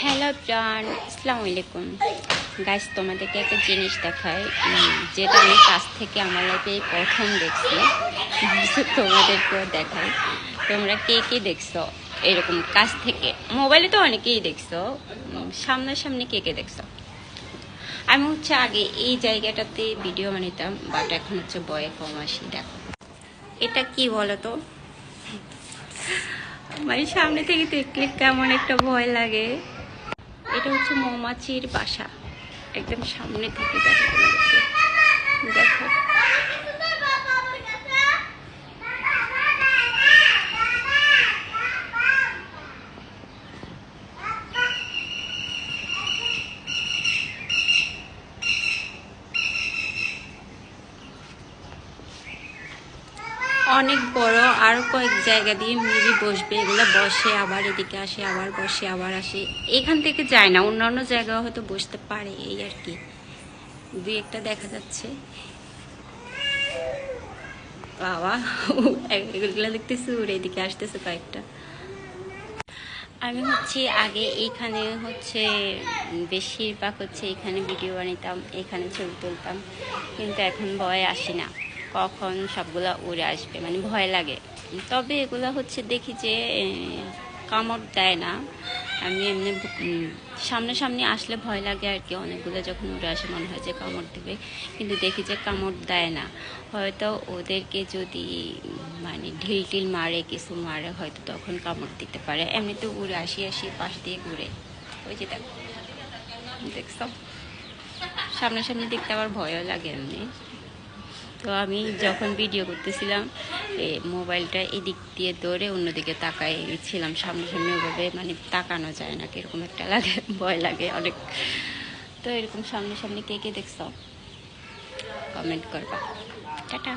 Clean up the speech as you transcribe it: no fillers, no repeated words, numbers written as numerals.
Hello প্রাণ, আসসালামু আলাইকুম গাইস। তোমাদেরকে একটা জিনিস দেখায়, যেটা আমি কাছ থেকে আমার লাইফে প্রথম দেখছি। তোমাদেরকেও দেখাই। তোমরা কে কে দেখছো এরকম কাছ থেকে? মোবাইলে তো অনেকেই দেখছো, সামনাসামনি কে কে দেখছো? আমি হচ্ছে আগে এই জায়গাটাতে ভিডিও বানাতাম, বাট এখন হচ্ছে বয়ে কম আসি। দেখো এটা কি বলো তো, মানে সামনে থেকে দেখলে কেমন একটা ভয় লাগে। এটা হচ্ছে মৌমাছির বাসা, একদম সামনে থেকে দেখো তোমাদেরকে। দেখো অনেক বড়, আরো কয়েক জায়গা দিয়ে মেবি বসবে। এগুলো বসে আবার এদিকে আসে, আবার বসে আবার আসে, এখান থেকে যায় না, অন্যান্য জায়গায় হয়তো বসতে পারে, এই আর কি। দুই একটা দেখা যাচ্ছে। বাবা, এগুলো দেখতেছি উড়ে এদিকে আসতেছে কয়েকটা। আমি হচ্ছে আগে এইখানে হচ্ছে বেশিরভাগ হচ্ছে এখানে ভিডিও বানাতাম, এখানে ছবি তুলতাম, কিন্তু এখন ভয় আসি না, কখন সবগুলা উড়ে আসবে, মানে ভয় লাগে। তবে এগুলা হচ্ছে দেখি যে কামড় দেয় না। আমি এমনি সামনাসামনি আসলে ভয় লাগে আর কি, অনেকগুলো যখন উড়ে আসে মনে হয় যে কামড় দেবে, কিন্তু দেখি যে কামড় দেয় না। হয়তো ওদেরকে যদি মানে ঢিল টিল মারে, কিছু মারে, হয়তো তখন কামড় দিতে পারে। এমনিতে উড়ে আসি আসি পাশ দিয়ে ঘুরে। ওই যে দেখো, দেখছো, সামনাসামনি দেখতে আবার ভয়ও লাগে এমনি। তো আমি যখন ভিডিও করতেছিলাম, মোবাইলটা এদিক দিয়ে দৌড়ে অন্যদিকে তাকাই ছিলাম, সামনাসামনি ওভাবে মানে তাকানো যায় না, কিরকম একটা লাগে, ভয় লাগে অনেক। তো এরকম সামনাসামনি কে কে দেখছো কমেন্ট করবা। টাটা।